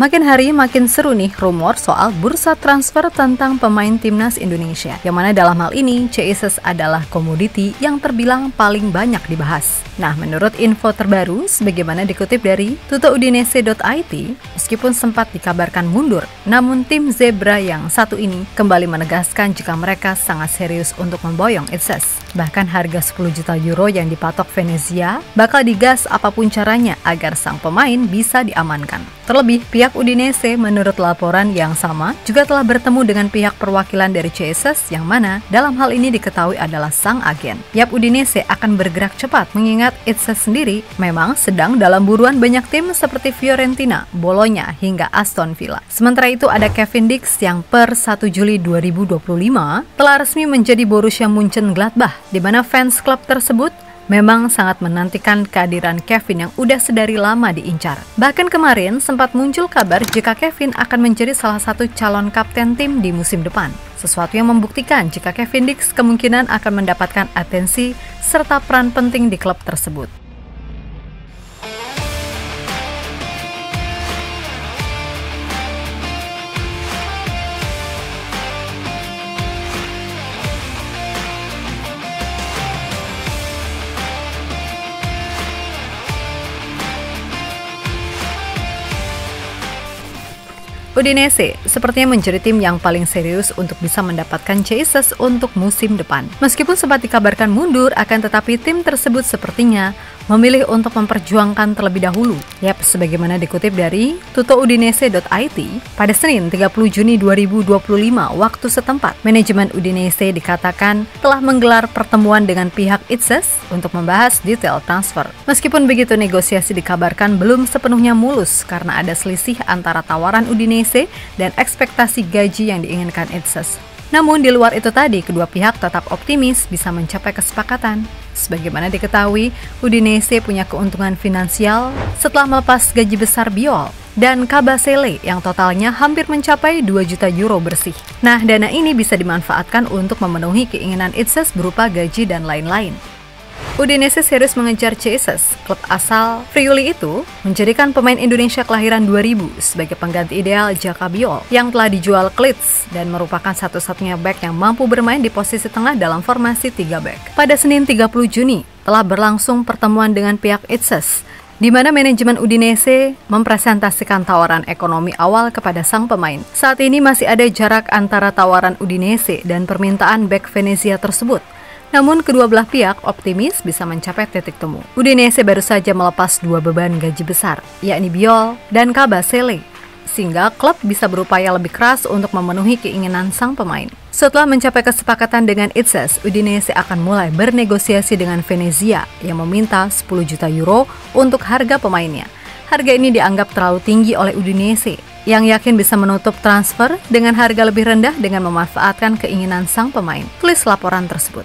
Makin hari makin seru nih rumor soal bursa transfer tentang pemain timnas Indonesia, yang mana dalam hal ini Jesus adalah komoditi yang terbilang paling banyak dibahas. Nah, menurut info terbaru sebagaimana dikutip dari tutoudinese.it, meskipun sempat dikabarkan mundur, namun tim Zebra yang satu ini kembali menegaskan jika mereka sangat serius untuk memboyong Jesus. Bahkan harga 10 juta euro yang dipatok Venezia bakal digas apapun caranya agar sang pemain bisa diamankan. Terlebih, pihak Udinese menurut laporan yang sama juga telah bertemu dengan pihak perwakilan dari Jesus yang mana dalam hal ini diketahui adalah sang agen. Yap, Udinese akan bergerak cepat mengingat Jesus sendiri memang sedang dalam buruan banyak tim seperti Fiorentina, Bologna, hingga Aston Villa. Sementara itu ada Kevin Dix yang per 1 Juli 2025 telah resmi menjadi Borussia Mönchengladbach, di mana fans klub tersebut memang sangat menantikan kehadiran Kevin yang udah sedari lama diincar. Bahkan kemarin sempat muncul kabar jika Kevin akan menjadi salah satu calon kapten tim di musim depan. Sesuatu yang membuktikan jika Kevin Dix kemungkinan akan mendapatkan atensi serta peran penting di klub tersebut. Udinese sepertinya menjadi tim yang paling serius untuk bisa mendapatkan Jesus untuk musim depan. Meskipun sempat dikabarkan mundur, akan tetapi tim tersebut sepertinya memilih untuk memperjuangkan terlebih dahulu. Yap, sebagaimana dikutip dari tutoudinese.it, pada Senin 30 Juni 2025 waktu setempat, manajemen Udinese dikatakan telah menggelar pertemuan dengan pihak Jesus untuk membahas detail transfer. Meskipun begitu, negosiasi dikabarkan belum sepenuhnya mulus karena ada selisih antara tawaran Udinese dan ekspektasi gaji yang diinginkan Jesus. Namun di luar itu tadi, kedua pihak tetap optimis bisa mencapai kesepakatan. Sebagaimana diketahui, Udinese punya keuntungan finansial setelah melepas gaji besar Biol dan Kabasele yang totalnya hampir mencapai 2 juta euro bersih. Nah, dana ini bisa dimanfaatkan untuk memenuhi keinginan Itses berupa gaji dan lain-lain. Udinese serius mengejar Jesus. Klub asal Friuli itu menjadikan pemain Indonesia kelahiran 2000 sebagai pengganti ideal Jaka Biol yang telah dijual ke Leeds dan merupakan satu-satunya bek yang mampu bermain di posisi tengah dalam formasi 3 bek. Pada Senin 30 Juni telah berlangsung pertemuan dengan pihak Itses, di mana manajemen Udinese mempresentasikan tawaran ekonomi awal kepada sang pemain. Saat ini masih ada jarak antara tawaran Udinese dan permintaan bek Venezia tersebut. Namun kedua belah pihak optimis bisa mencapai titik temu. Udinese baru saja melepas 2 beban gaji besar, yakni Biol dan Kabasele, sehingga klub bisa berupaya lebih keras untuk memenuhi keinginan sang pemain. Setelah mencapai kesepakatan dengan Itses, Udinese akan mulai bernegosiasi dengan Venezia yang meminta 10 juta euro untuk harga pemainnya. Harga ini dianggap terlalu tinggi oleh Udinese, yang yakin bisa menutup transfer dengan harga lebih rendah dengan memanfaatkan keinginan sang pemain. Tulis laporan tersebut.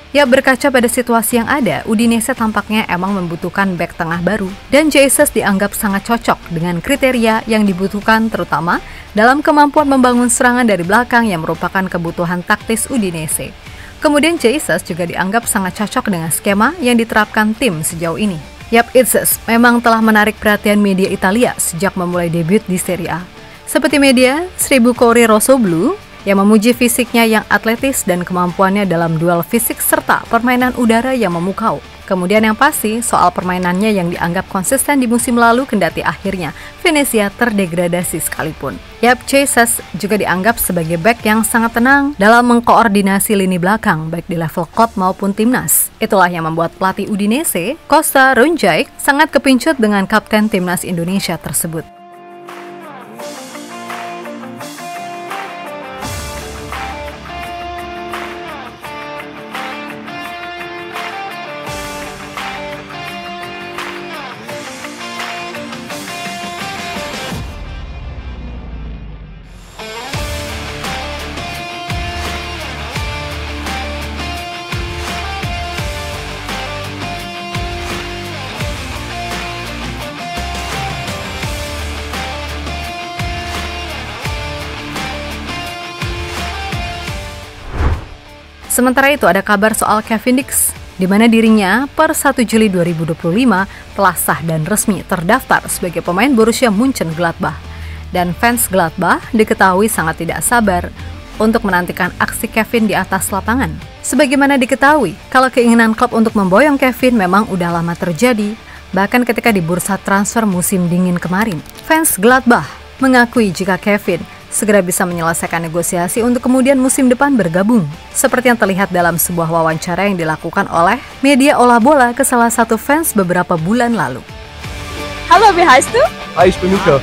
Ya, berkaca pada situasi yang ada, Udinese tampaknya emang membutuhkan bek tengah baru dan Jesus dianggap sangat cocok dengan kriteria yang dibutuhkan, terutama dalam kemampuan membangun serangan dari belakang yang merupakan kebutuhan taktis Udinese. Kemudian Jesus juga dianggap sangat cocok dengan skema yang diterapkan tim sejauh ini. Yap, Jesus memang telah menarik perhatian media Italia sejak memulai debut di Serie A. Seperti media Seribu Corriere Rossoblu yang memuji fisiknya yang atletis dan kemampuannya dalam duel fisik serta permainan udara yang memukau. Kemudian yang pasti soal permainannya yang dianggap konsisten di musim lalu kendati akhirnya Venezia terdegradasi sekalipun. Yap, Jesus juga dianggap sebagai bek yang sangat tenang dalam mengkoordinasi lini belakang baik di level klub maupun timnas. Itulah yang membuat pelatih Udinese, Costa Runjaic, sangat kepincut dengan kapten timnas Indonesia tersebut. Sementara itu ada kabar soal Kevin Dix, di mana dirinya per 1 Juli 2025 telah sah dan resmi terdaftar sebagai pemain Borussia Mönchengladbach. Dan fans Gladbach diketahui sangat tidak sabar untuk menantikan aksi Kevin di atas lapangan. Sebagaimana diketahui, kalau keinginan klub untuk memboyong Kevin memang udah lama terjadi, bahkan ketika di bursa transfer musim dingin kemarin. Fans Gladbach mengakui jika Kevin segera bisa menyelesaikan negosiasi untuk kemudian musim depan bergabung. Seperti yang terlihat dalam sebuah wawancara yang dilakukan oleh media Olah Bola ke salah satu fans beberapa bulan lalu. Hallo, wie heißt du? Hi, ich bin Luca.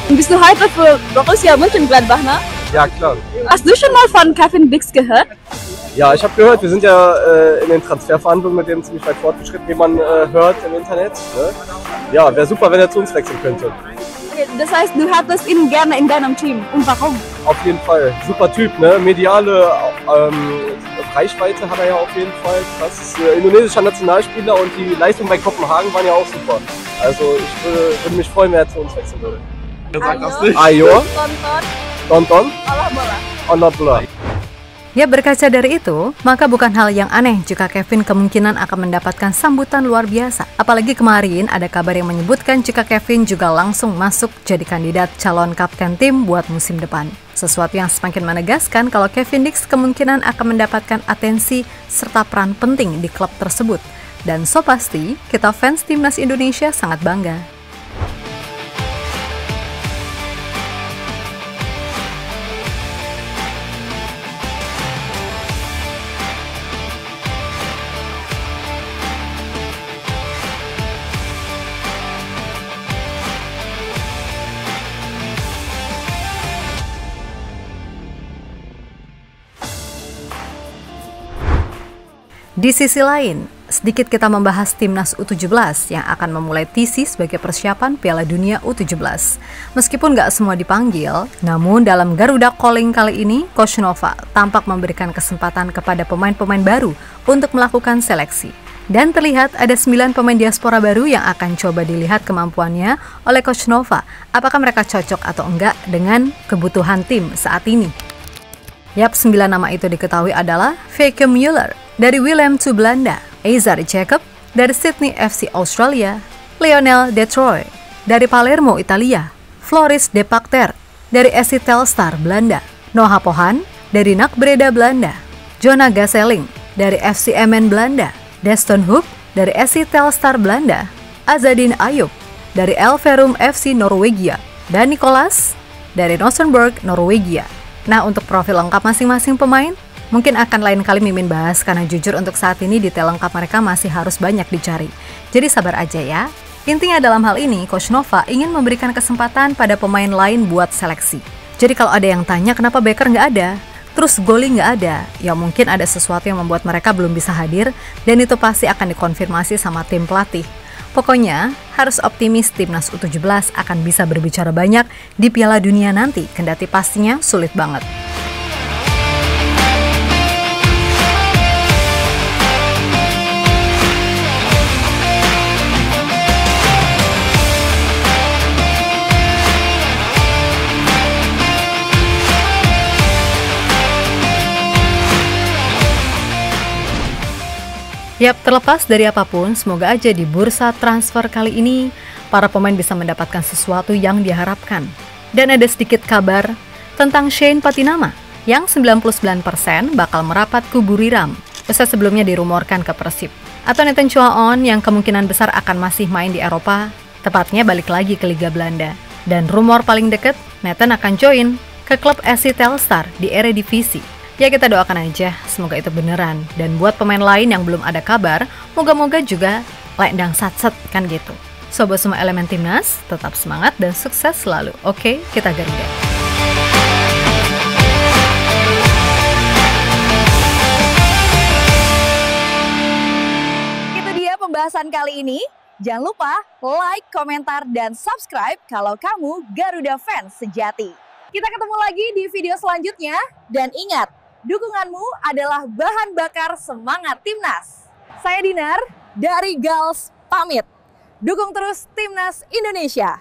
Und bist du heute für Borussia Mönchengladbach, ne? Ja, klar. Hast du schon mal von Kevin Dix gehört? Ja, ich habe gehört, wir sind ja in den Transferverhandlungen mit dem ziemlich weit fortgeschritten, wie man hört im Internet. Ne? Ja, wäre super, wenn er zu uns wechseln könnte. Okay, das heißt, du hättest ihn gerne in deinem Team. Und warum? Auf jeden Fall. Super Typ, ne? Mediale Reichweite hat er ja auf jeden Fall. Krass. Indonesischer Nationalspieler und die Leistungen bei Kopenhagen waren ja auch super. Also ich würde mich freuen, wenn er zu uns wechseln würde. Ayo. Tonton. Olah Bola. Ya, berkaca dari itu, maka bukan hal yang aneh jika Kevin kemungkinan akan mendapatkan sambutan luar biasa. Apalagi kemarin ada kabar yang menyebutkan jika Kevin juga langsung masuk jadi kandidat calon kapten tim buat musim depan. Sesuatu yang semakin menegaskan kalau Kevin Dix kemungkinan akan mendapatkan atensi serta peran penting di klub tersebut. Dan so pasti, kita fans timnas Indonesia sangat bangga. Di sisi lain, sedikit kita membahas timnas U17 yang akan memulai TC sebagai persiapan Piala Dunia U17. Meskipun nggak semua dipanggil, namun dalam Garuda Calling kali ini, Coach Nova tampak memberikan kesempatan kepada pemain-pemain baru untuk melakukan seleksi. Dan terlihat ada 9 pemain diaspora baru yang akan coba dilihat kemampuannya oleh Coach Nova. Apakah mereka cocok atau enggak dengan kebutuhan tim saat ini? Yap, 9 nama itu diketahui adalah Feike Müller dari Willem II Belanda, Ezer Jacob dari Sydney FC Australia, Lionel Detroit dari Palermo Italia, Floris De Pakter dari SC Telstar Belanda, Noah Pohan dari NAC Breda Belanda, Jonah Gaseling dari FC Emmen Belanda, Deston Hoop dari SC Telstar Belanda, Azadin Ayub dari Elverum FC Norwegia, dan Nicolas dari Rosenborg Norwegia. Nah, untuk profil lengkap masing-masing pemain, mungkin akan lain kali Mimin bahas karena jujur untuk saat ini detail lengkap mereka masih harus banyak dicari. Jadi sabar aja ya. Intinya dalam hal ini, Coach Nova ingin memberikan kesempatan pada pemain lain buat seleksi. Jadi kalau ada yang tanya kenapa Becker nggak ada, terus Goli nggak ada, ya mungkin ada sesuatu yang membuat mereka belum bisa hadir dan itu pasti akan dikonfirmasi sama tim pelatih. Pokoknya, harus optimis timnas U17 akan bisa berbicara banyak di Piala Dunia nanti, kendati pastinya sulit banget. Yap, terlepas dari apapun, semoga aja di bursa transfer kali ini, para pemain bisa mendapatkan sesuatu yang diharapkan. Dan ada sedikit kabar tentang Shane Patinama, yang 99% bakal merapat ke Buriram, usai sebelumnya dirumorkan ke Persib. Atau Nathan Chuaon yang kemungkinan besar akan masih main di Eropa, tepatnya balik lagi ke Liga Belanda. Dan rumor paling deket, Nathan akan join ke klub SC Telstar di Eredivisie. Ya kita doakan aja, semoga itu beneran. Dan buat pemain lain yang belum ada kabar, moga-moga juga lendang satset kan gitu. So buat semua elemen timnas, tetap semangat dan sukses selalu. Oke, kita Garuda. Itu dia pembahasan kali ini. Jangan lupa like, komentar, dan subscribe kalau kamu Garuda fans sejati. Kita ketemu lagi di video selanjutnya. Dan ingat, dukunganmu adalah bahan bakar semangat timnas. Saya Dinar dari Gals pamit. Dukung terus timnas Indonesia.